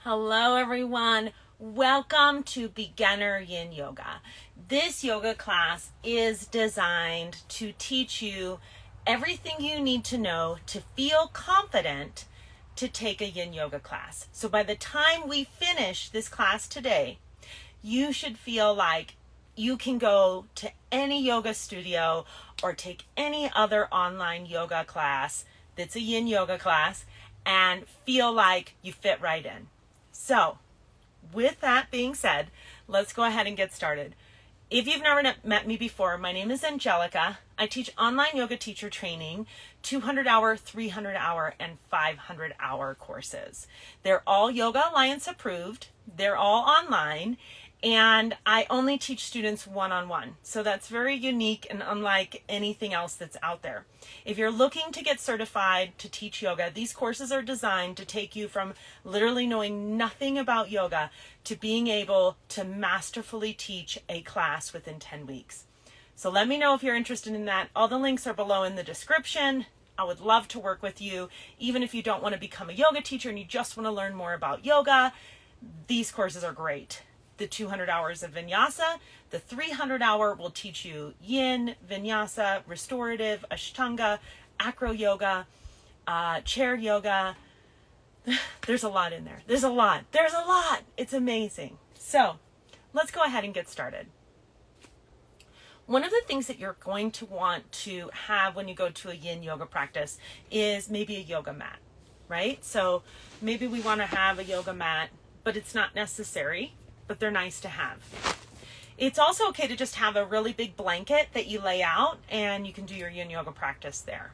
Hello everyone, welcome to Beginner Yin Yoga. This yoga class is designed to teach you everything you need to know to feel confident to take a Yin Yoga class. So by the time we finish this class today, you should feel like you can go to any yoga studio or take any other online yoga class that's a Yin Yoga class and feel like you fit right in. So, with that being said, let's go ahead and get started. If you've never met me before, my name is Angelica. I teach online yoga teacher training, 200-hour, 300-hour, and 500-hour courses. They're all Yoga Alliance approved. They're all online. And I only teach students one-on-one. So that's very unique and unlike anything else that's out there. If you're looking to get certified to teach yoga, these courses are designed to take you from literally knowing nothing about yoga to being able to masterfully teach a class within 10 weeks. So let me know if you're interested in that. All the links are below in the description. I would love to work with you. Even if you don't want to become a yoga teacher and you just want to learn more about yoga, these courses are great. The 200 hours of vinyasa, the 300-hour will teach you yin, vinyasa, restorative, ashtanga, acro yoga, chair yoga. There's a lot in there. There's a lot. It's amazing. So let's go ahead and get started. One of the things that you're going to want to have when you go to a yin yoga practice is maybe a yoga mat, right? So maybe we want to have a yoga mat, but it's not necessary. But they're nice to have. It's also okay to just have a really big blanket that you lay out and you can do your yin yoga practice there.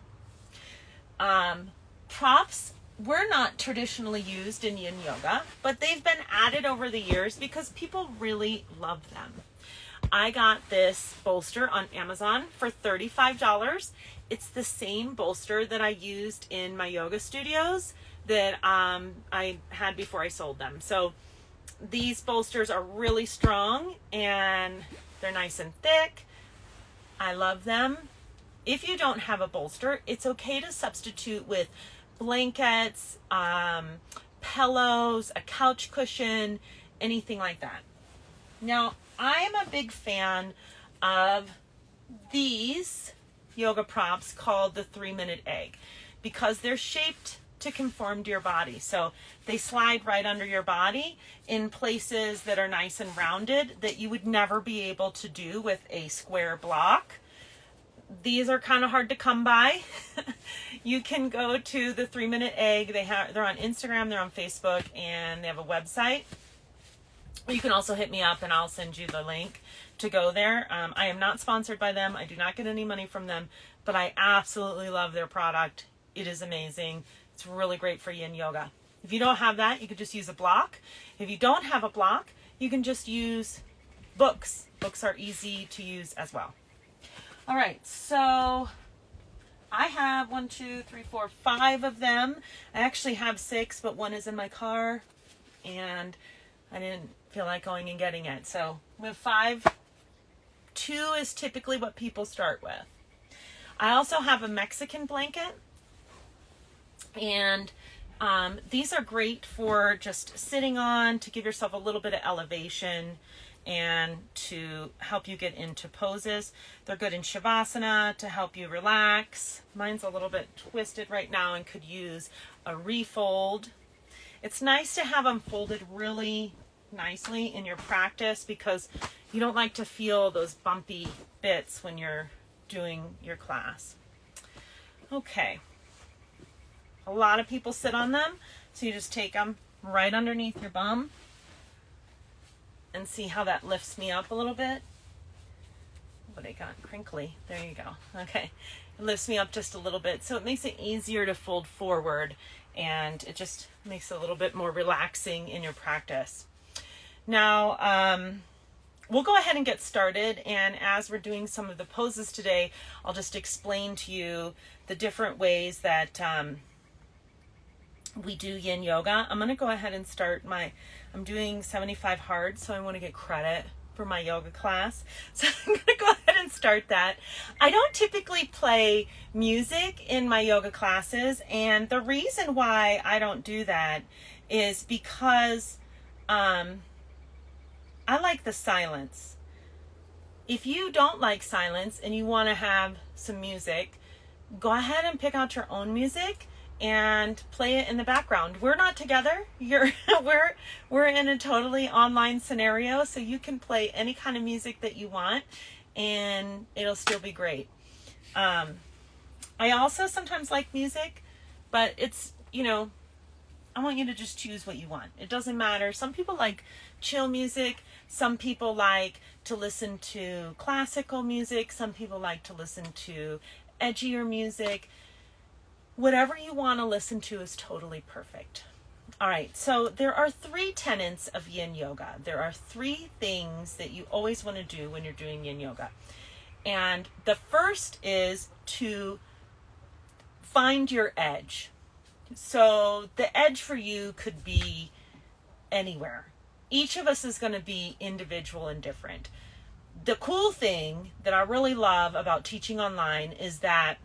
Props were not traditionally used in yin yoga, but they've been added over the years because people really love them. I got this bolster on Amazon for $35. It's the same bolster that I used in my yoga studios that I had before I sold them. So these bolsters are really strong and they're nice and thick. I love them. If you don't have a bolster, it's okay to substitute with blankets, pillows, a couch cushion, anything like that. Now, I am a big fan of these yoga props called the 3-minute egg because they're shaped to conform to your body. So they slide right under your body in places that are nice and rounded that you would never be able to do with a square block. These are kind of hard to come by. You can go to the 3-minute egg. They're on Instagram, they're on Facebook, and they have a website. You can also hit me up and I'll send you the link to go there. I am not sponsored by them. I do not get any money from them, but I absolutely love their product. It is amazing. It's really great for yin yoga. If you don't have that, you could just use a block. If you don't have a block, you can just use books. Books are easy to use as well. All right, so I have 5 of them. I actually have 6, but one is in my car and I didn't feel like going and getting it. So we have 5. 2 is typically what people start with. I also have a Mexican blanket. And these are great for just sitting on to give yourself a little bit of elevation and to help you get into poses. They're good in Shavasana to help you relax. Mine's a little bit twisted right now and could use a refold. It's nice to have them folded really nicely in your practice because you don't like to feel those bumpy bits when you're doing your class. Okay. A lot of people sit on them, so you just take them right underneath your bum and see how that lifts me up a little bit. What I got, crinkly. There you go. Okay. It lifts me up just a little bit, so it makes it easier to fold forward and it just makes it a little bit more relaxing in your practice. Now, we'll go ahead and get started, and as we're doing some of the poses today, I'll just explain to you the different ways that we do yin yoga. I'm going to go ahead and start I'm doing 75 hard, so I want to get credit for my yoga class. So I'm going to go ahead and start that. I don't typically play music in my yoga classes, and the reason why I don't do that is because I like the silence. If you don't like silence and you want to have some music, go ahead and pick out your own music and play it in the background. We're not together. We're in a totally online scenario, so you can play any kind of music that you want and it'll still be great. I also sometimes like music, but it's, I want you to just choose what you want. It doesn't matter. Some people like chill music. Some people like to listen to classical music. Some people like to listen to edgier music. Whatever you want to listen to is totally perfect. All right, so there are 3 tenets of yin yoga. There are 3 things that you always want to do when you're doing yin yoga. And the first is to find your edge. So the edge for you could be anywhere. Each of us is going to be individual and different. The cool thing that I really love about teaching online is that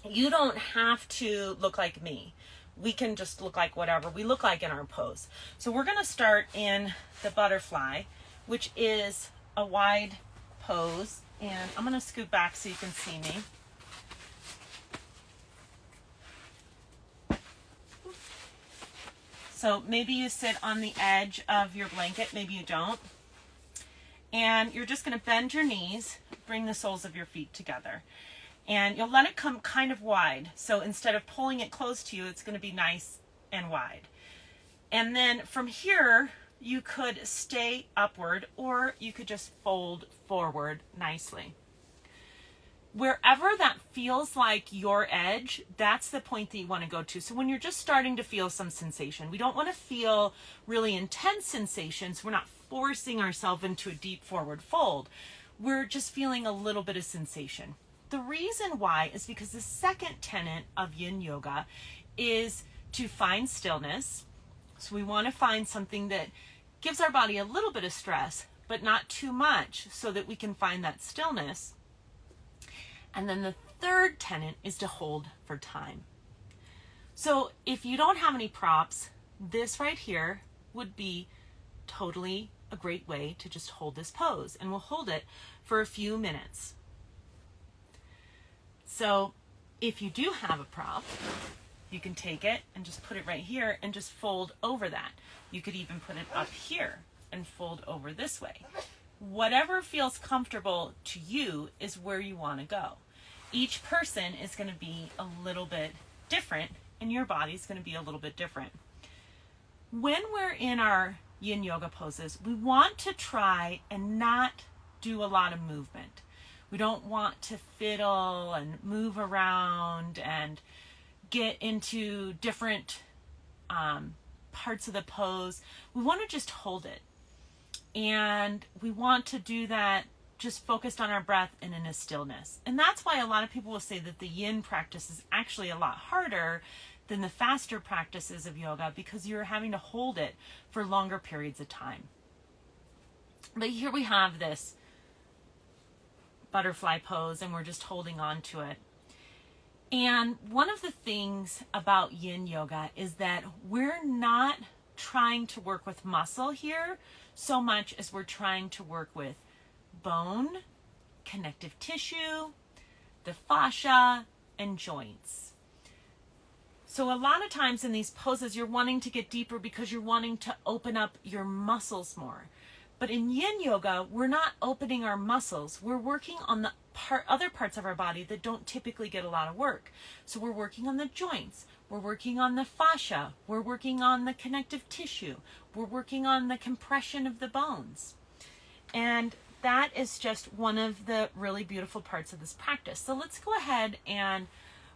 you don't have to look like me. We can just look like whatever we look like in our pose. So we're going to start in the butterfly, which is a wide pose. And I'm going to scoot back so you can see me. So maybe you sit on the edge of your blanket, maybe you don't. And you're just going to bend your knees, bring the soles of your feet together. And you'll let it come kind of wide. So instead of pulling it close to you, it's going to be nice and wide. And then from here, you could stay upward or you could just fold forward nicely. Wherever that feels like your edge, that's the point that you want to go to. So when you're just starting to feel some sensation, we don't want to feel really intense sensations. We're not forcing ourselves into a deep forward fold. We're just feeling a little bit of sensation. The reason why is because the second tenet of yin yoga is to find stillness. So we want to find something that gives our body a little bit of stress, but not too much, so that we can find that stillness. And then the third tenet is to hold for time. So if you don't have any props, this right here would be totally a great way to just hold this pose. And we'll hold it for a few minutes. So if you do have a prop, you can take it and just put it right here and just fold over that. You could even put it up here and fold over this way. Whatever feels comfortable to you is where you want to go. Each person is going to be a little bit different, and your body is going to be a little bit different. When we're in our yin yoga poses, we want to try and not do a lot of movement. We don't want to fiddle and move around and get into different parts of the pose. We want to just hold it. And we want to do that just focused on our breath and in a stillness. And that's why a lot of people will say that the yin practice is actually a lot harder than the faster practices of yoga, because you're having to hold it for longer periods of time. But here we have this butterfly pose, and we're just holding on to it. And one of the things about yin yoga is that we're not trying to work with muscle here so much as we're trying to work with bone, connective tissue, the fascia, and joints. So a lot of times in these poses, you're wanting to get deeper because you're wanting to open up your muscles more. But in yin yoga, we're not opening our muscles. We're working on the other parts of our body that don't typically get a lot of work. So we're working on the joints. We're working on the fascia. We're working on the connective tissue. We're working on the compression of the bones. And that is just one of the really beautiful parts of this practice. So let's go ahead and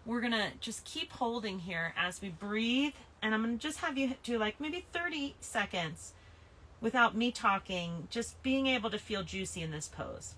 we're going to just keep holding here as we breathe. And I'm going to just have you do like maybe 30 seconds without me talking, just being able to feel juicy in this pose.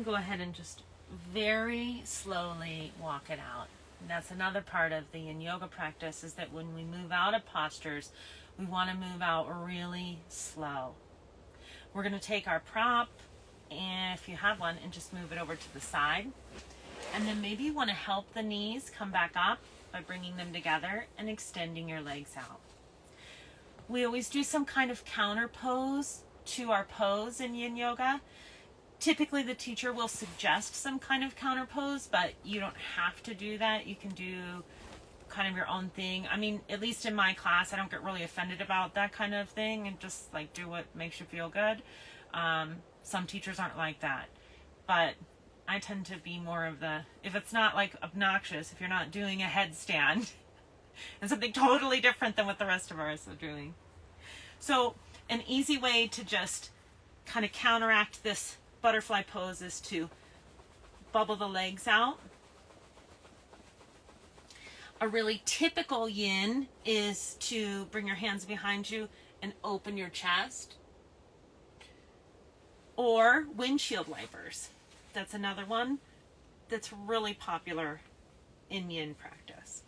going to go ahead and just very slowly walk it out. And that's another part of the Yin Yoga practice, is that when we move out of postures, we want to move out really slow. We're going to take our prop, and if you have one, and just move it over to the side. And then maybe you want to help the knees come back up by bringing them together and extending your legs out. We always do some kind of counter pose to our pose in Yin Yoga. Typically the teacher will suggest some kind of counter pose, but you don't have to do that. You can do kind of your own thing. I mean, at least in my class, I don't get really offended about that kind of thing, and just like do what makes you feel good. Some teachers aren't like that, but I tend to be more of the, if it's not like obnoxious, if you're not doing a headstand and something totally different than what the rest of us are doing. So an easy way to just kind of counteract this butterfly pose is to bubble the legs out. A really typical yin is to bring your hands behind you and open your chest. Or windshield wipers. That's another one that's really popular in yin practice.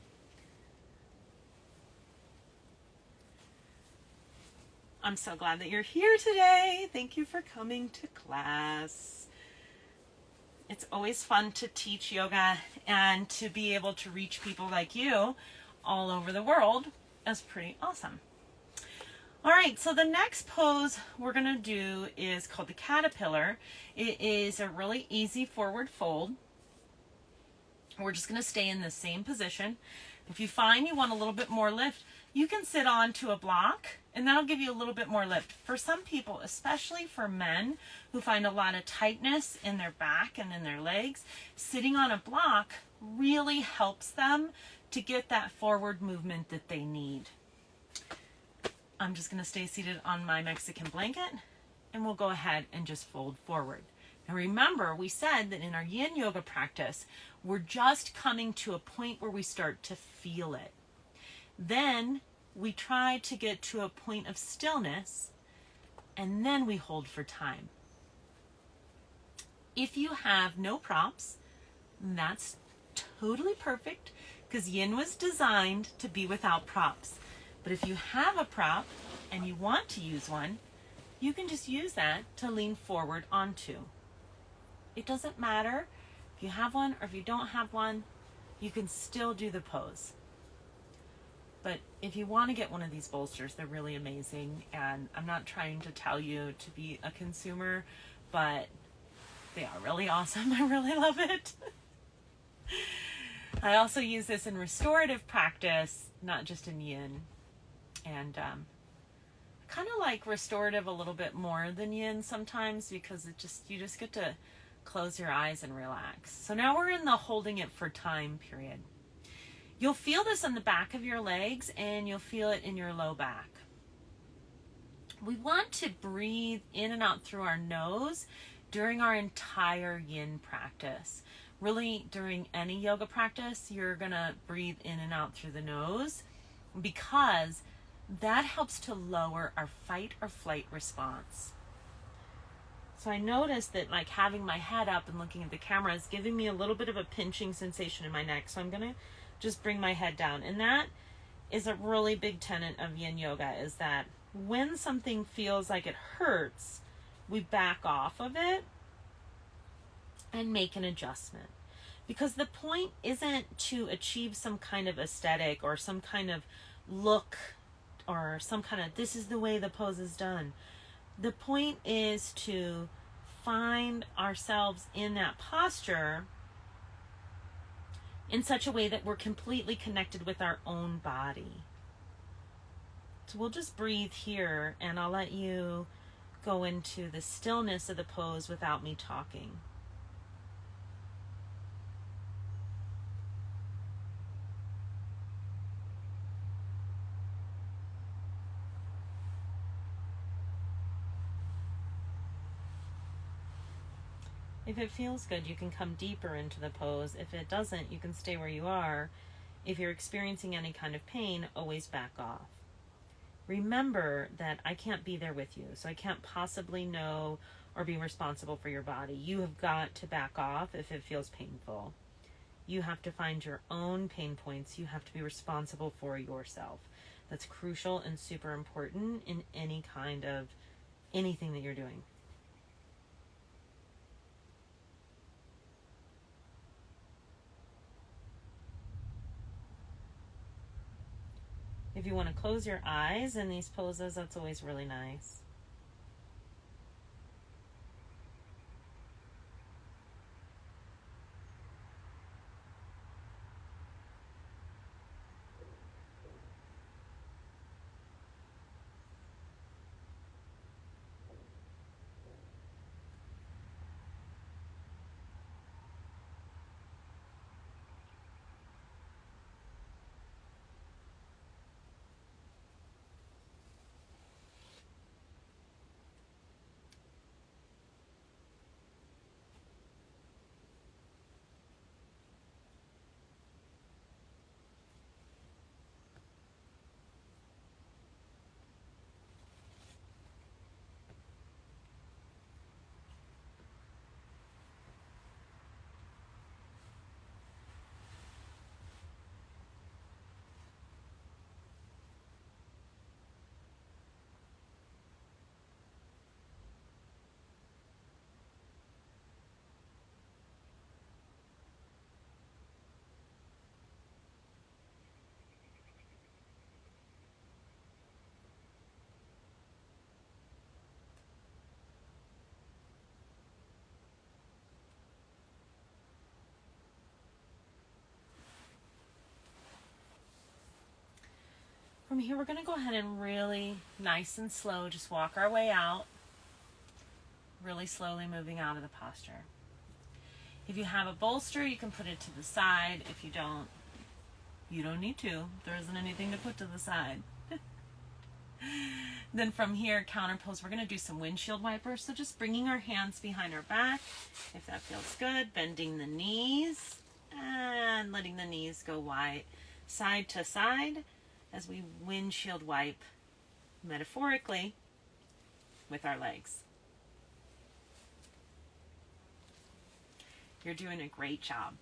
I'm so glad that you're here today. Thank you for coming to class. It's always fun to teach yoga and to be able to reach people like you all over the world is pretty awesome. All right, so the next pose we're going to do is called the caterpillar. It is a really easy forward fold. We're just going to stay in the same position. If you find you want a little bit more lift, you can sit on to a block, and that'll give you a little bit more lift. For some people, especially for men who find a lot of tightness in their back and in their legs, sitting on a block really helps them to get that forward movement that they need. I'm just going to stay seated on my Mexican blanket, and we'll go ahead and just fold forward. Now remember, we said that in our Yin Yoga practice, we're just coming to a point where we start to feel it. Then we try to get to a point of stillness, and then we hold for time. If you have no props, that's totally perfect, because Yin was designed to be without props. But if you have a prop and you want to use one, you can just use that to lean forward onto. It doesn't matter if you have one or if you don't have one, you can still do the pose. But if you want to get one of these bolsters, they're really amazing. And I'm not trying to tell you to be a consumer, but they are really awesome. I really love it. I also use this in restorative practice, not just in yin. And kind of like restorative a little bit more than yin sometimes, because you just get to close your eyes and relax. So now we're in the holding it for time period. You'll feel this on the back of your legs, and you'll feel it in your low back. We want to breathe in and out through our nose during our entire yin practice. Really, during any yoga practice, you're going to breathe in and out through the nose, because that helps to lower our fight or flight response. So I noticed that like having my head up and looking at the camera is giving me a little bit of a pinching sensation in my neck. So I'm going to just bring my head down. And that is a really big tenet of Yin Yoga, is that when something feels like it hurts, we back off of it and make an adjustment. Because the point isn't to achieve some kind of aesthetic or some kind of look or some kind of, this is the way the pose is done. The point is to find ourselves in that posture in such a way that we're completely connected with our own body. So we'll just breathe here, and I'll let you go into the stillness of the pose without me talking. If it feels good, you can come deeper into the pose. If it doesn't, you can stay where you are. If you're experiencing any kind of pain, always back off. Remember that I can't be there with you, so I can't possibly know or be responsible for your body. You have got to back off if it feels painful. You have to find your own pain points. You have to be responsible for yourself. That's crucial and super important in any kind of anything that you're doing. If you want to close your eyes in these poses, that's always really nice. From here, we're going to go ahead and really nice and slow, just walk our way out, really slowly moving out of the posture. If you have a bolster, you can put it to the side. If you don't, you don't need to. There isn't anything to put to the side. Then from here, counter pose, we're going to do some windshield wipers. So just bringing our hands behind our back, if that feels good, bending the knees and letting the knees go wide, side to side, as we windshield wipe, metaphorically, with our legs. You're doing a great job.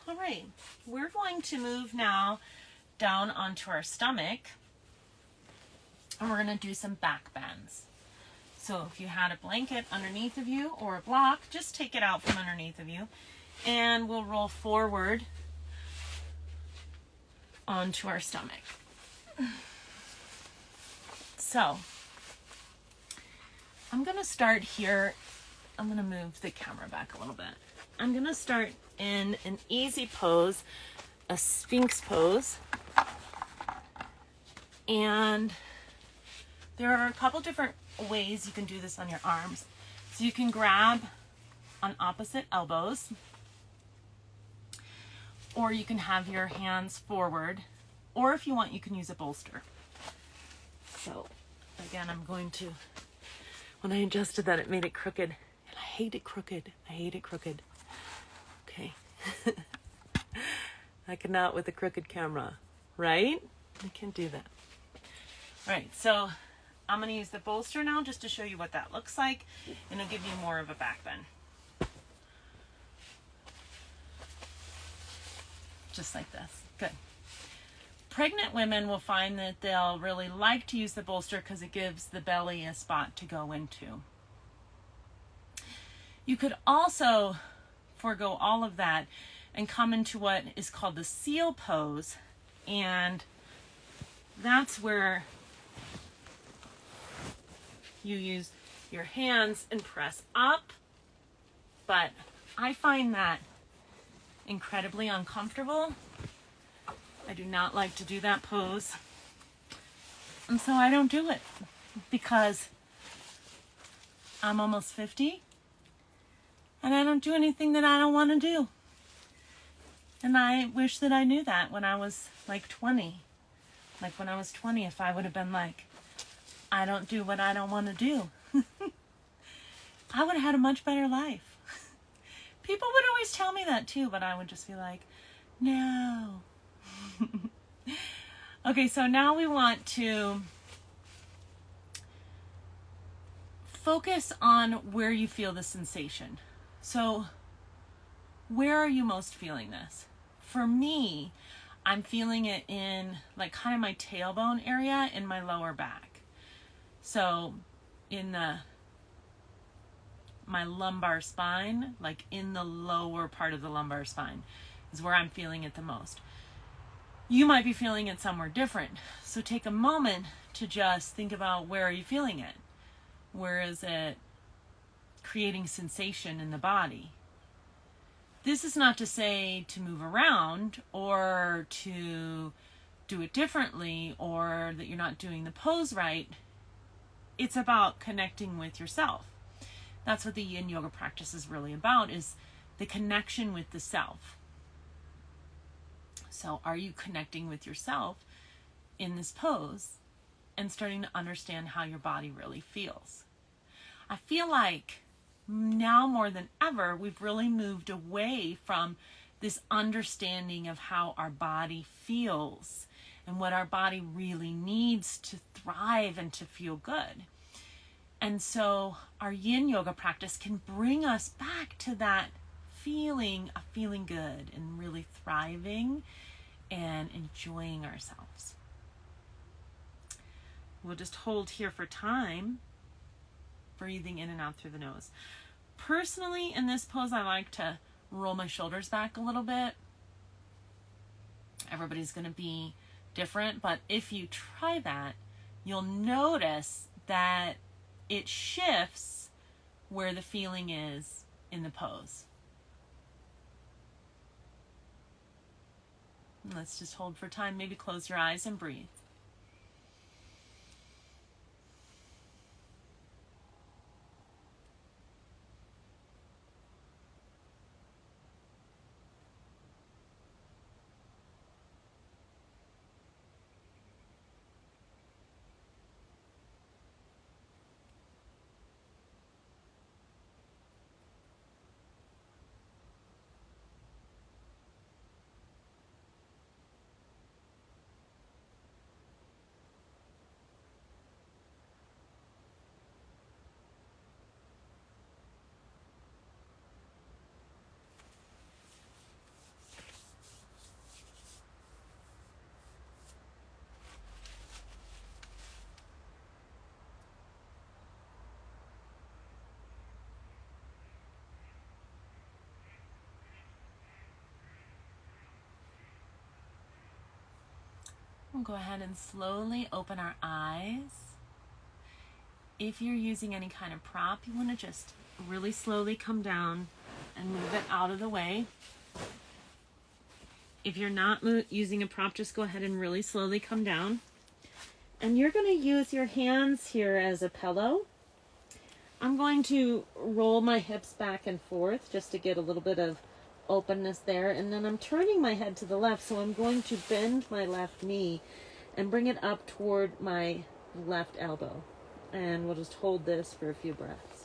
All right, we're going to move now down onto our stomach, and we're going to do some back bends. So if you had a blanket underneath of you or a block, just take it out from underneath of you, and we'll roll forward onto our stomach. So I'm going to start here. I'm going to move the camera back a little bit. I'm going to start in an easy pose, a Sphinx pose. And there are a couple different ways you can do this on your arms. So you can grab on opposite elbows, or you can have your hands forward, or if you want, you can use a bolster. So again, I'm going to, when I adjusted that, it made it crooked. And I hate it crooked. I hate it crooked. Okay. I cannot with a crooked camera, right? I can't do that. All right, so I'm going to use the bolster now just to show you what that looks like, and it'll give you more of a back bend. Just like this. Good. Pregnant women will find that they'll really like to use the bolster because it gives the belly a spot to go into. You could also forego all of that and come into what is called the seal pose, and that's where you use your hands and press up, but I find that incredibly uncomfortable. I do not like to do that pose, and so I don't do it because I'm almost 50 and I don't do anything that I don't want to do. And I wish that I knew that when I was like 20. Like when I was 20, if I would have been like, I don't do what I don't want to do, I would have had a much better life. People would always tell me that too, but I would just be like, no. Okay, so now we want to focus on where you feel the sensation. So where are you most feeling this? For me, I'm feeling it in like kind of my tailbone area in my lower back. So in my lumbar spine, like in the lower part of the lumbar spine is where I'm feeling it the most. You might be feeling it somewhere different. So take a moment to just think about, where are you feeling it? Where is it creating sensation in the body? This is not to say to move around or to do it differently or that you're not doing the pose right. It's about connecting with yourself. That's what the Yin Yoga practice is really about, is the connection with the self. So are you connecting with yourself in this pose and starting to understand how your body really feels? I feel like now more than ever, we've really moved away from this understanding of how our body feels and what our body really needs to thrive and to feel good. And so our Yin Yoga practice can bring us back to that feeling of feeling good and really thriving and enjoying ourselves. We'll just hold here for time, breathing in and out through the nose. Personally, in this pose, I like to roll my shoulders back a little bit. Everybody's going to be different, but if you try that, you'll notice that it shifts where the feeling is in the pose. Let's just hold for time. Maybe close your eyes and breathe. We'll go ahead and slowly open our eyes. If you're using any kind of prop, you want to just really slowly come down and move it out of the way. If you're not using a prop, just go ahead and really slowly come down. And you're going to use your hands here as a pillow. I'm going to roll my hips back and forth just to get a little bit of openness there, and then I'm turning my head to the left, so I'm going to bend my left knee and bring it up toward my left elbow, and we'll just hold this for a few breaths.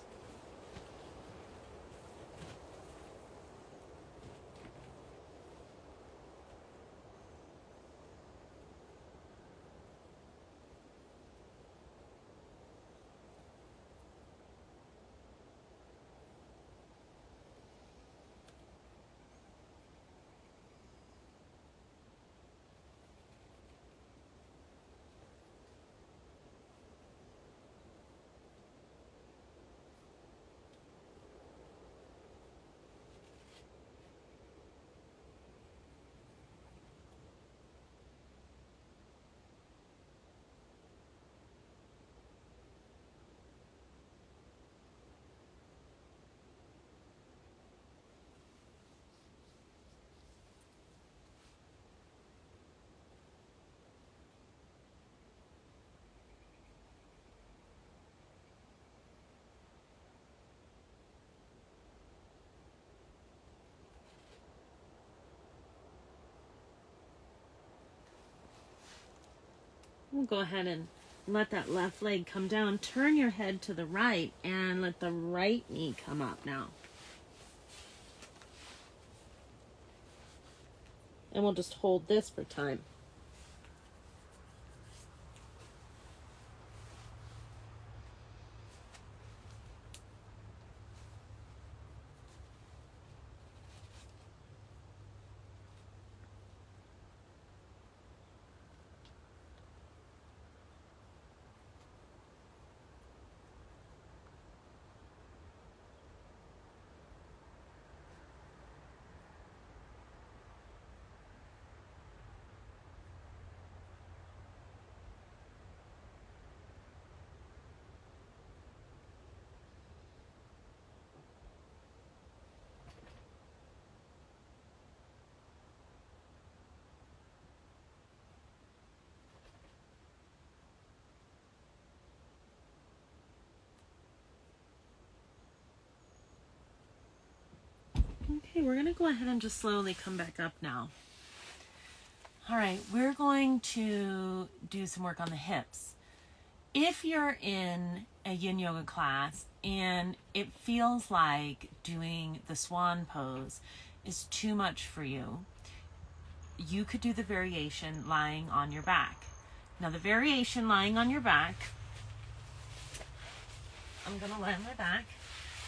We'll go ahead and let that left leg come down. Turn your head to the right and let the right knee come up now. And we'll just hold this for time. Okay, we're going to go ahead and just slowly come back up now. All right, we're going to do some work on the hips. If you're in a yin yoga class and it feels like doing the Swan Pose is too much for you, you could do the variation lying on your back. Now the variation lying on your back, I'm going to lie on my back,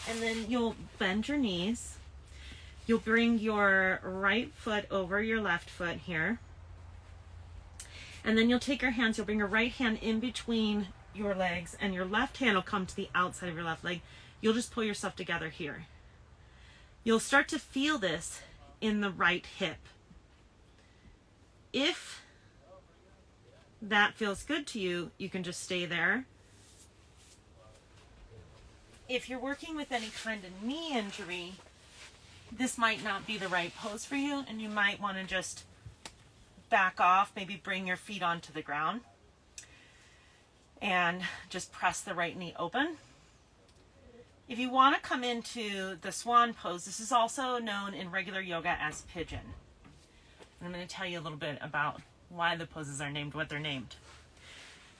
and then you'll bend your knees. You'll bring your right foot over your left foot here. And then you'll take your hands, you'll bring your right hand in between your legs, and your left hand will come to the outside of your left leg. You'll just pull yourself together here. You'll start to feel this in the right hip. If that feels good to you, you can just stay there. If you're working with any kind of knee injury, this might not be the right pose for you, and you might want to just back off, maybe bring your feet onto the ground and just press the right knee open. If you want to come into the Swan Pose, this is also known in regular yoga as pigeon. And I'm going to tell you a little bit about why the poses are named what they're named.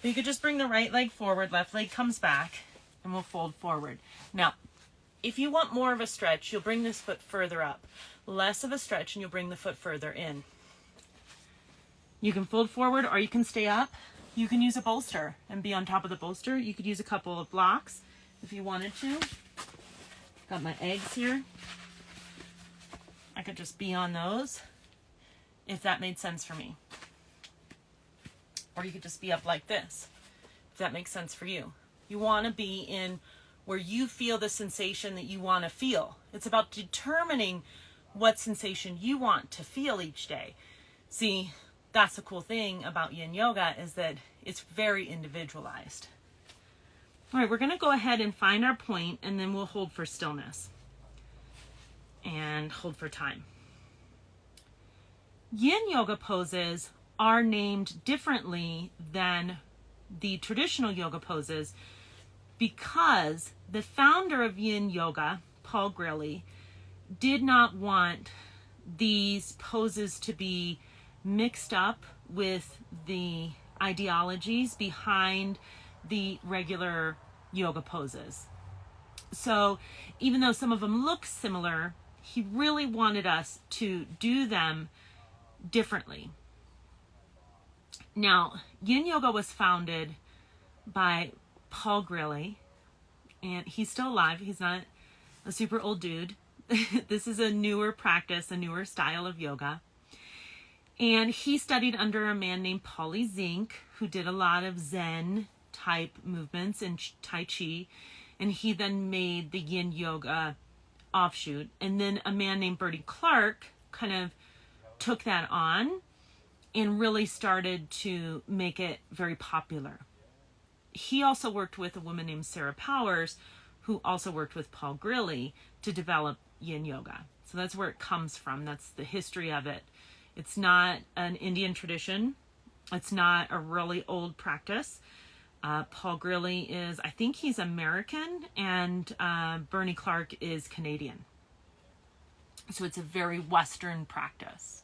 But you could just bring the right leg forward, left leg comes back, and we'll fold forward. Now, if you want more of a stretch, you'll bring this foot further up. Less of a stretch, and you'll bring the foot further in. You can fold forward or you can stay up. You can use a bolster and be on top of the bolster. You could use a couple of blocks if you wanted to. Got my eggs here. I could just be on those if that made sense for me. Or you could just be up like this if that makes sense for you. You want to be in where you feel the sensation that you want to feel. It's about determining what sensation you want to feel each day. See, that's the cool thing about yin yoga is that it's very individualized. All right, we're going to go ahead and find our point, and then we'll hold for stillness and hold for time. Yin yoga poses are named differently than the traditional yoga poses because the founder of yin yoga, Paul Grilly, did not want these poses to be mixed up with the ideologies behind the regular yoga poses. So even though some of them look similar, he really wanted us to do them differently. Now, yin yoga was founded by Paul Grilly, and he's still alive. He's not a super old dude. This is a newer practice, a newer style of yoga. And he studied under a man named Paulie Zink, who did a lot of Zen type movements and Tai Chi. And he then made the yin yoga offshoot. And then a man named Bertie Clark kind of took that on and really started to make it very popular. He also worked with a woman named Sarah Powers, who also worked with Paul Grilly to develop yin yoga. So that's where it comes from. That's the history of it. It's not an Indian tradition. It's not a really old practice. Paul Grilly is, I think he's American, and Bernie Clark is Canadian. So it's a very Western practice.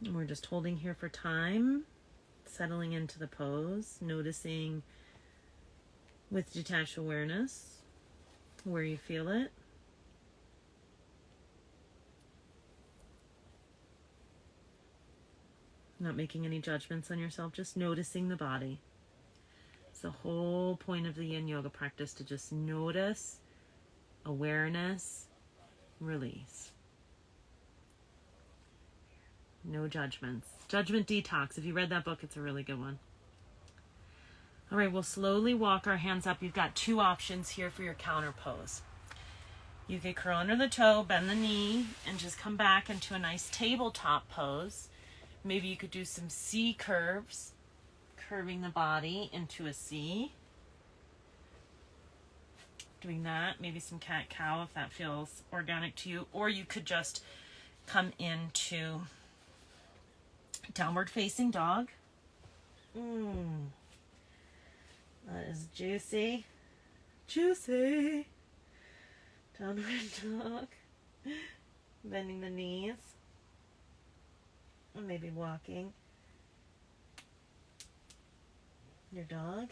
And we're just holding here for time, settling into the pose, noticing with detached awareness where you feel it. Not making any judgments on yourself, just noticing the body. It's the whole point of the yin yoga practice, to just notice, awareness, release. No judgments. Judgment Detox. If you read that book, it's a really good one. All right, we'll slowly walk our hands up. You've got two options here for your counter pose. You could curl under the toe, bend the knee, and just come back into a nice tabletop pose. Maybe you could do some C curves. curving the body into a C. Doing that, maybe some cat-cow if that feels organic to you, or you could just come into downward facing dog. That is juicy. Juicy. Downward dog. Bending the knees. Or maybe walking your dog.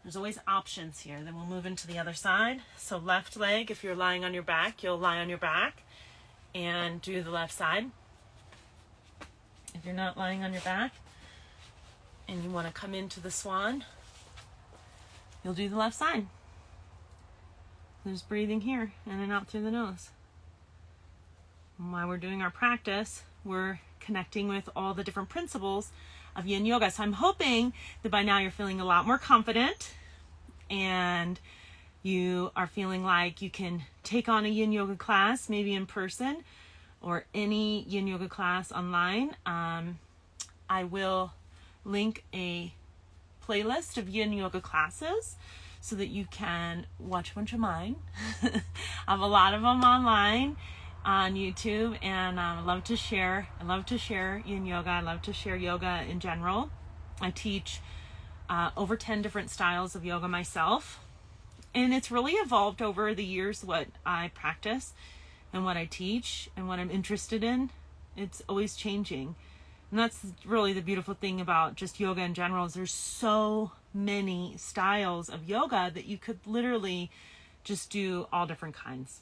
There's always options here. Then we'll move into the other side. So left leg, if you're lying on your back, you'll lie on your back and do the left side. If you're not lying on your back and you want to come into the swan, you'll do the left side. Just breathing here in and out through the nose. And while we're doing our practice, we're connecting with all the different principles of yin yoga. So I'm hoping that by now you're feeling a lot more confident and you are feeling like you can take on a yin yoga class, maybe in person or any yin yoga class online. I will link a playlist of yin yoga classes so that you can watch a bunch of mine. I have a lot of them online on YouTube, and I love to share. I love to share yin yoga. I love to share yoga in general. I teach over 10 different styles of yoga myself, and it's really evolved over the years what I practice and what I teach and what I'm interested in. It's always changing, and that's really the beautiful thing about just yoga in general is there's so many styles of yoga that you could literally just do all different kinds.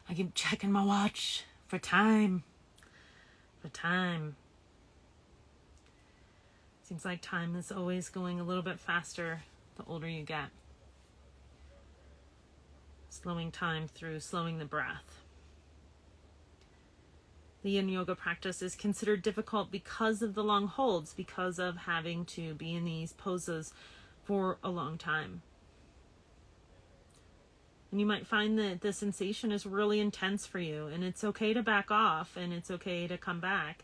I keep checking my watch for time. Seems like time is always going a little bit faster the older you get. Slowing time through slowing the breath. The yin yoga practice is considered difficult because of the long holds, because of having to be in these poses for a long time. And you might find that the sensation is really intense for you, and it's okay to back off and it's okay to come back.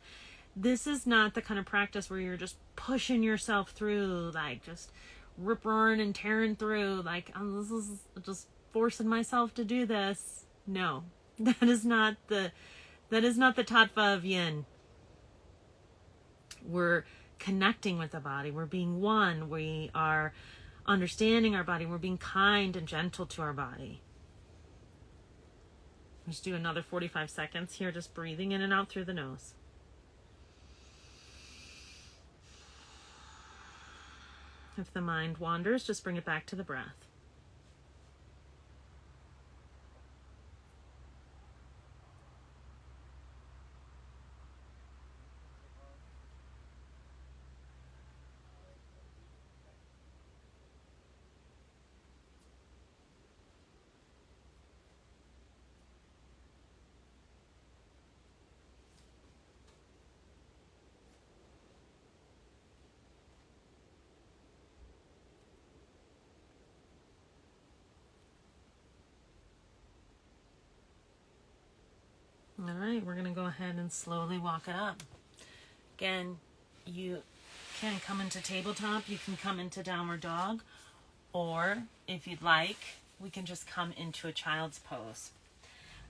This is not the kind of practice where you're just pushing yourself through, like just rip-roaring and tearing through, like, oh, this is just forcing myself to do this. No, that is not the tattva of yin. We're connecting with the body. We're being one. We are understanding our body. We're being kind and gentle to our body. Let's do another 45 seconds here, just breathing in and out through the nose. If the mind wanders, just bring it back to the breath. All right, we're going to go ahead and slowly walk it up. Again, you can come into tabletop, you can come into downward dog, or if you'd like, we can just come into a child's pose.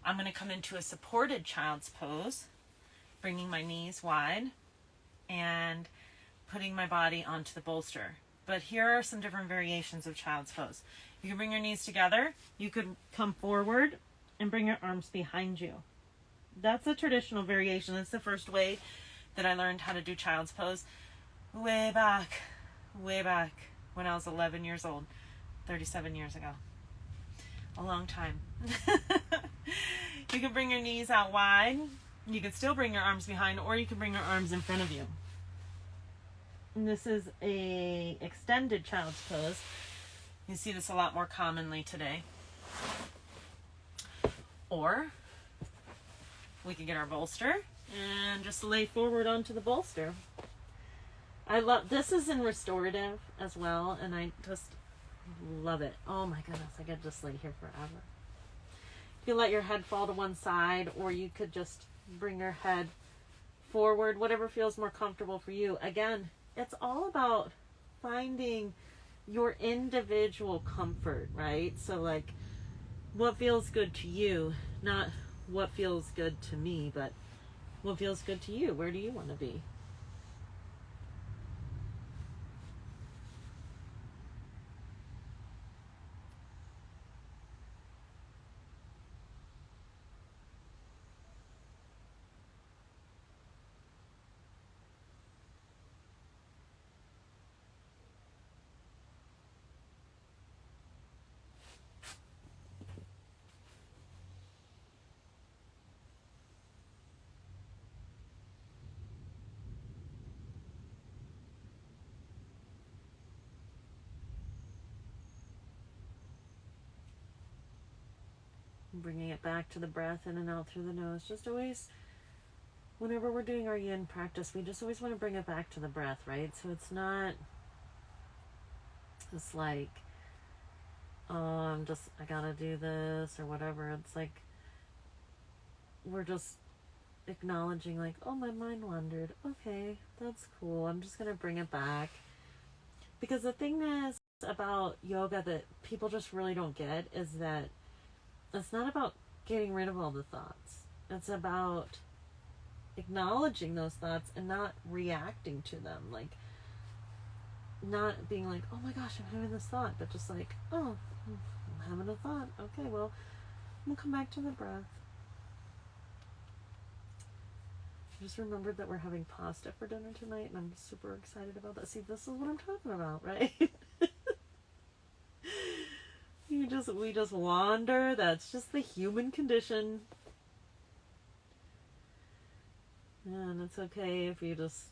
I'm going to come into a supported child's pose, bringing my knees wide and putting my body onto the bolster. But here are some different variations of child's pose. You can bring your knees together, you could come forward and bring your arms behind you. That's a traditional variation. That's the first way that I learned how to do child's pose way back when I was 11 years old, 37 years ago. A long time. You can bring your knees out wide. You can still bring your arms behind, or you can bring your arms in front of you. And this is a extended child's pose. You see this a lot more commonly today. Or we can get our bolster and just lay forward onto the bolster. I love, this is in restorative as well, and I just love it. Oh my goodness, I could just lay here forever. You can let your head fall to one side, or you could just bring your head forward, whatever feels more comfortable for you. Again, it's all about finding your individual comfort, right? So like, what feels good to you, not what feels good to me, but what feels good to you. Where do you want to be? Bringing it back to the breath, in and out through the nose. Just always, whenever we're doing our yin practice, we just always want to bring it back to the breath, right? So it's not just like, oh, I gotta do this or whatever. It's like, we're just acknowledging like, oh, my mind wandered. Okay, that's cool. I'm just gonna bring it back. Because the thing is about yoga that people just really don't get is that it's not about getting rid of all the thoughts. It's about acknowledging those thoughts and not reacting to them. Like, not being like, oh my gosh, I'm having this thought, but just like, oh, I'm having a thought. Okay, well, I'm gonna come back to the breath. I just remembered that we're having pasta for dinner tonight, and I'm super excited about that. See, this is what I'm talking about, right? We just wander. That's just the human condition. And it's okay if you just,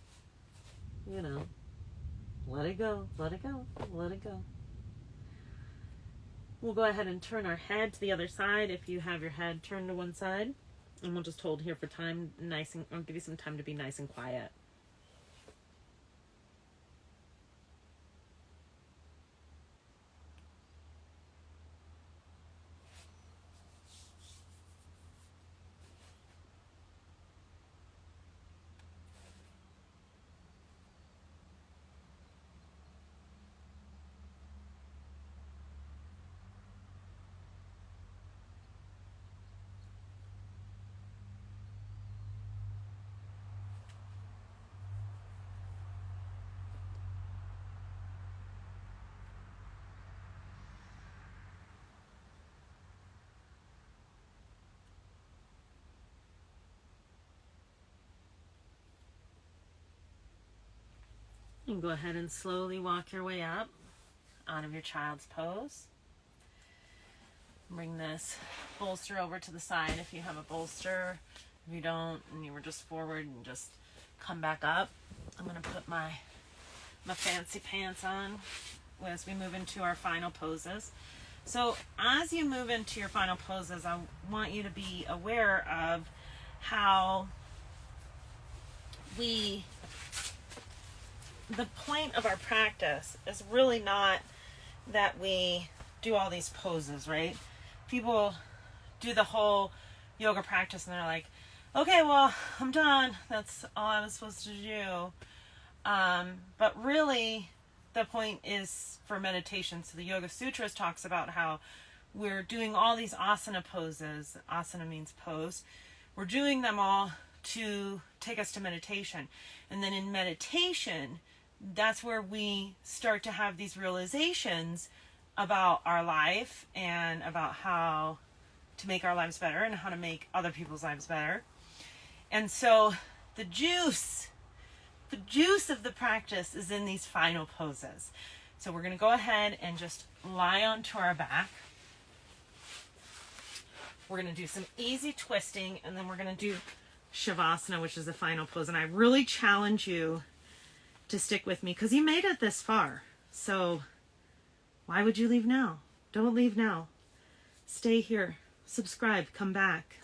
let it go, let it go, let it go. We'll go ahead and turn our head to the other side if you have your head turned to one side. And we'll just hold here for time, I'll give you some time to be nice and quiet. And go ahead and slowly walk your way up out of your child's pose. Bring this bolster over to the side if you have a bolster. If you don't, and you were just forward, and just come back up. I'm going to put my fancy pants on as we move into our final poses. So as you move into your final poses, I want you to be aware of how the point of our practice is really not that we do all these poses, right? People do the whole yoga practice and they're like, okay, well, I'm done. That's all I was supposed to do. But really, the point is for meditation. So the Yoga Sutras talks about how we're doing all these asana poses. Asana means pose. We're doing them all to take us to meditation. And then in meditation, that's where we start to have these realizations about our life and about how to make our lives better and how to make other people's lives better. And so the juice of the practice is in these final poses. So we're going to go ahead and just lie onto our back. We're going to do some easy twisting, and then we're going to do Shavasana, which is the final pose. And I really challenge you to stick with me because you made it this far. So why would you leave now? Don't leave now. Stay here. Subscribe. Come back.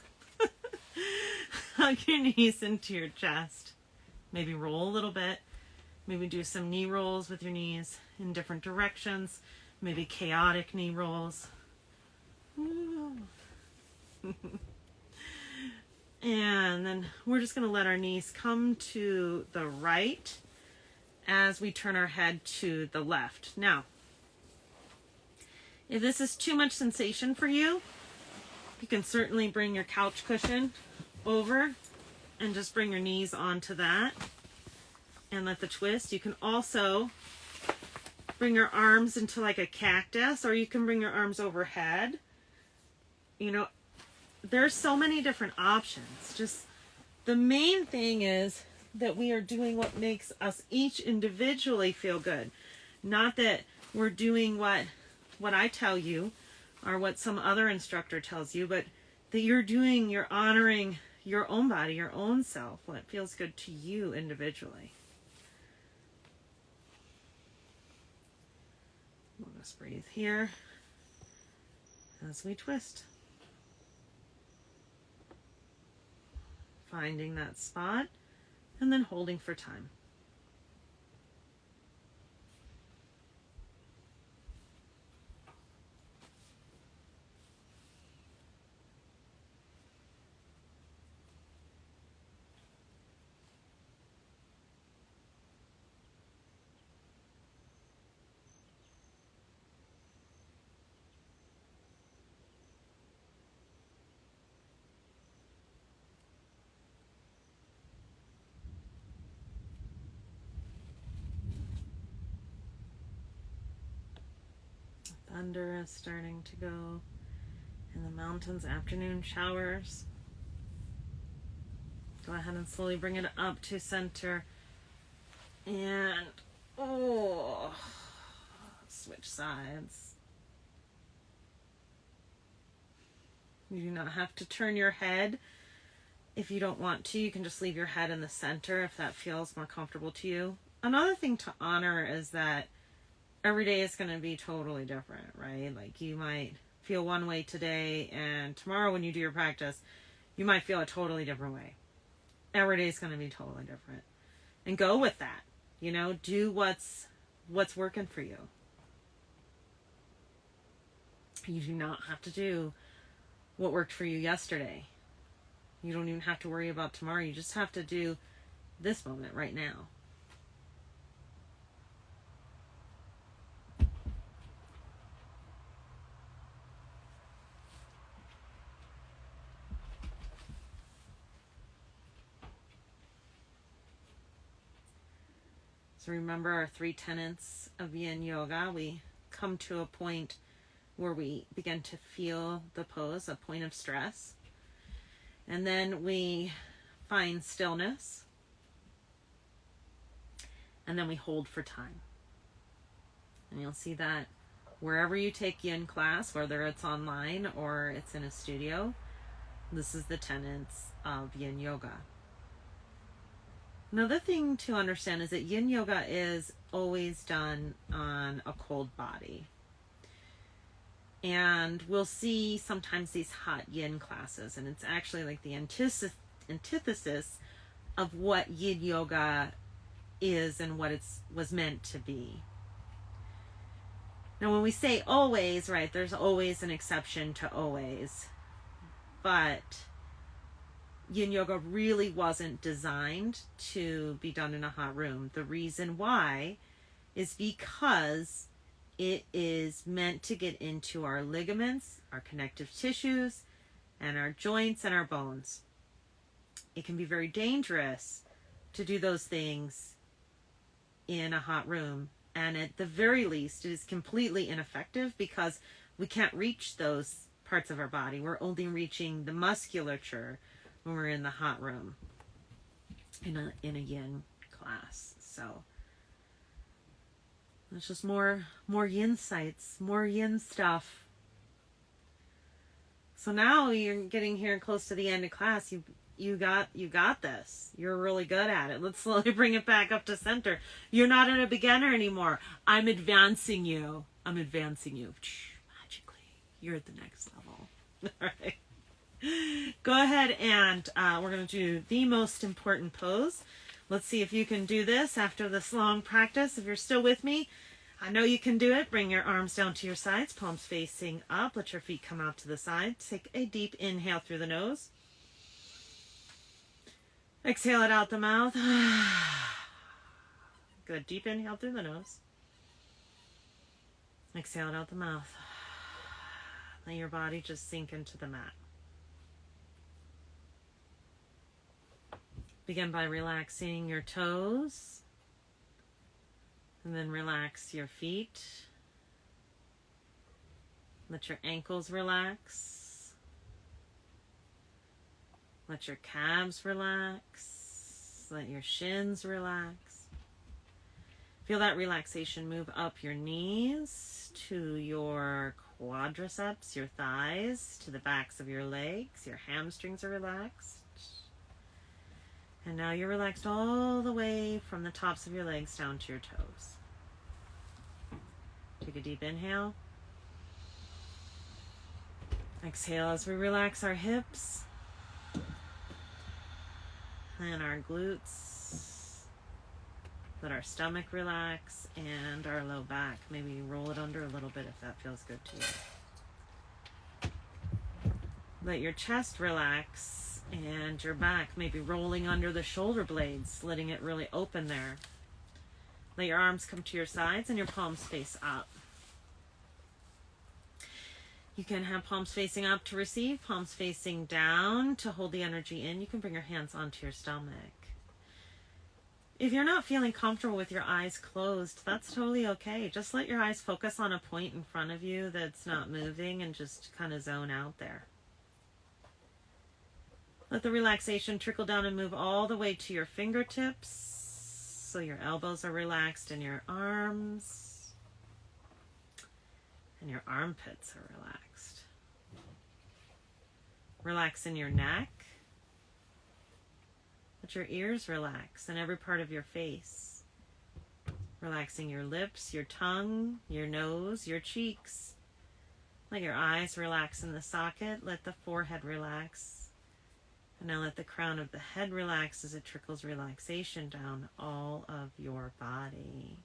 Hug your knees into your chest. Maybe roll a little bit. Maybe do some knee rolls with your knees in different directions. Maybe chaotic knee rolls. And then we're just going to let our knees come to the right as we turn our head to the left. Now, if this is too much sensation for you, you can certainly bring your couch cushion over and just bring your knees onto that and let the twist. You can also bring your arms into like a cactus, or you can bring your arms overhead. You know, there's so many different options. Just the main thing is that we are doing what makes us each individually feel good. Not that we're doing what I tell you or what some other instructor tells you, but that you're honoring your own body, your own self, what feels good to you individually. We'll just breathe here as we twist. Finding that spot and then holding for time. Thunder is starting to go in the mountains, afternoon showers. Go ahead and slowly bring it up to center. And, switch sides. You do not have to turn your head if you don't want to. You can just leave your head in the center if that feels more comfortable to you. Another thing to honor is that every day is going to be totally different, right? Like you might feel one way today, and tomorrow when you do your practice, you might feel a totally different way. Every day is going to be totally different. And go with that. You know, do what's working for you. You do not have to do what worked for you yesterday. You don't even have to worry about tomorrow. You just have to do this moment right now. So remember our 3 tenets of Yin Yoga. We come to a point where we begin to feel the pose, a point of stress. And then we find stillness. And then we hold for time. And you'll see that wherever you take Yin class, whether it's online or it's in a studio, this is the tenets of Yin Yoga. Another thing to understand is that Yin Yoga is always done on a cold body. And we'll see sometimes these hot Yin classes, and it's actually like the antithesis of what Yin Yoga is and what it was meant to be. Now when we say always, right, there's always an exception to always. But Yin Yoga really wasn't designed to be done in a hot room. The reason why is because it is meant to get into our ligaments, our connective tissues, and our joints and our bones. It can be very dangerous to do those things in a hot room. And at the very least, it is completely ineffective because we can't reach those parts of our body. We're only reaching the musculature when we're in the hot room in a Yin class. So it's just more Yin sights, more Yin stuff. So now you're getting here close to the end of class. You got this. You're really good at it. Let's slowly bring it back up to center. You're not a beginner anymore. I'm advancing you. Magically. You're at the next level. All right. Go ahead and we're going to do the most important pose. Let's see if you can do this after this long practice. If you're still with me, I know you can do it. Bring your arms down to your sides, palms facing up. Let your feet come out to the side. Take a deep inhale through the nose. Exhale it out the mouth. Good. Deep inhale through the nose. Exhale it out the mouth. Let your body just sink into the mat. Begin by relaxing your toes. And then relax your feet. Let your ankles relax. Let your calves relax. Let your shins relax. Feel that relaxation move up your knees to your quadriceps, your thighs, to the backs of your legs. Your hamstrings are relaxed. And now you're relaxed all the way from the tops of your legs down to your toes. Take a deep inhale. Exhale as we relax our hips and our glutes. Let our stomach relax and our low back. Maybe roll it under a little bit if that feels good to you. Let your chest relax. And your back, maybe rolling under the shoulder blades, letting it really open there. Let your arms come to your sides and your palms face up. You can have palms facing up to receive, palms facing down to hold the energy in. You can bring your hands onto your stomach. If you're not feeling comfortable with your eyes closed, that's totally okay. Just let your eyes focus on a point in front of you that's not moving and just kind of zone out there. Let the relaxation trickle down and move all the way to your fingertips. So your elbows are relaxed in your arms. And your armpits are relaxed. Relax in your neck. Let your ears relax and every part of your face. Relaxing your lips, your tongue, your nose, your cheeks. Let your eyes relax in the socket. Let the forehead relax. And now let the crown of the head relax as it trickles relaxation down all of your body.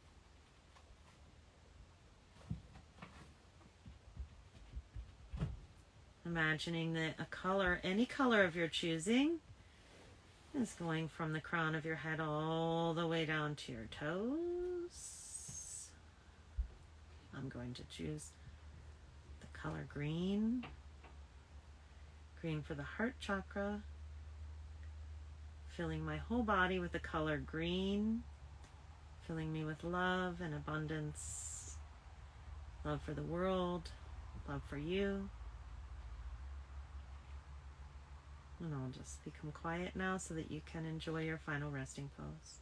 Imagining that a color, any color of your choosing, is going from the crown of your head all the way down to your toes. I'm going to choose the color green. Green for the heart chakra. Filling my whole body with the color green, filling me with love and abundance, love for the world, love for you. And I'll just become quiet now so that you can enjoy your final resting pose.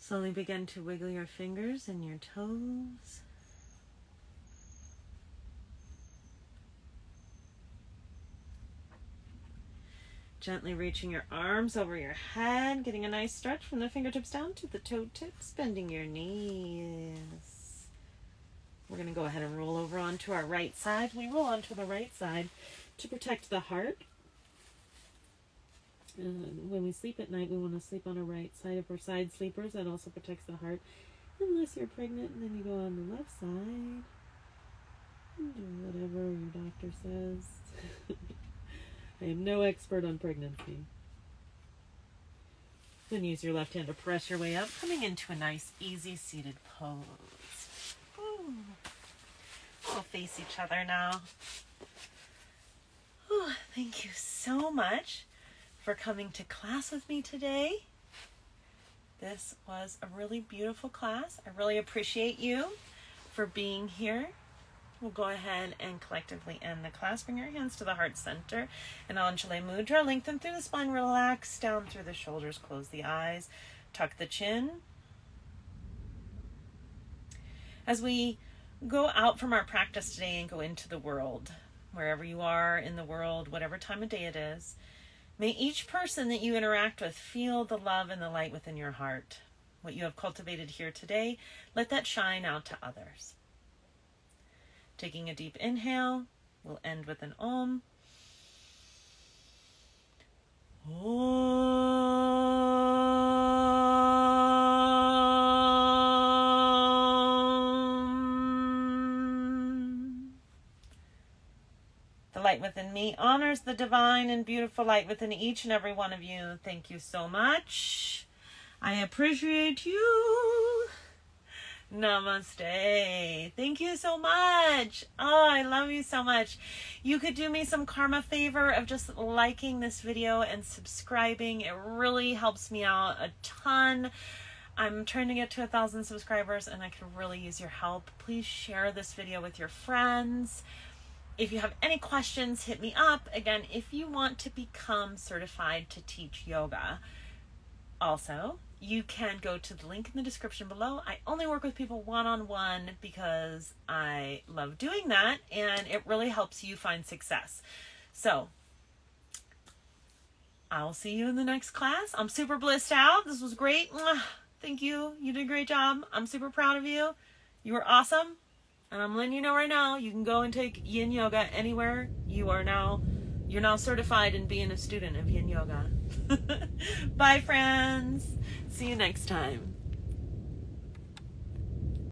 Slowly begin to wiggle your fingers and your toes. Gently reaching your arms over your head, getting a nice stretch from the fingertips down to the toe tips, bending your knees. We're going to go ahead and roll over onto our right side. We roll onto the right side to protect the heart. When we sleep at night, we want to sleep on our right side. If we're side sleepers, that also protects the heart. Unless you're pregnant, and then you go on the left side. And do whatever your doctor says. I am no expert on pregnancy. Then use your left hand to press your way up, coming into a nice, easy seated pose. Ooh. We'll face each other now. Ooh, thank you so much for coming to class with me today. This was a really beautiful class. I really appreciate you for being here. We'll go ahead and collectively end the class. Bring your hands to the heart center. And Anjali Mudra. Lengthen through the spine. Relax down through the shoulders. Close the eyes. Tuck the chin. As we go out from our practice today and go into the world, wherever you are in the world, whatever time of day it is. May each person that you interact with feel the love and the light within your heart. What you have cultivated here today, let that shine out to others. Taking a deep inhale, we'll end with an Om. The light within me honors the divine and beautiful light within each and every one of you. Thank you so much. I appreciate you. Namaste. Thank you so much. Oh, I love you so much. You could do me some karma favor of just liking this video and subscribing. It really helps me out a ton. I'm trying to get to 1,000 subscribers and I could really use your help. Please share this video with your friends. If you have any questions, hit me up. Again, if you want to become certified to teach yoga, also, you can go to the link in the description below. I only work with people one-on-one because I love doing that and it really helps you find success. So, I'll see you in the next class. I'm super blissed out. This was great. Thank you. You did a great job. I'm super proud of you. You were awesome. And I'm letting you know right now, you can go and take Yin Yoga anywhere. You're now certified in being a student of Yin Yoga. Bye, friends. See you next time.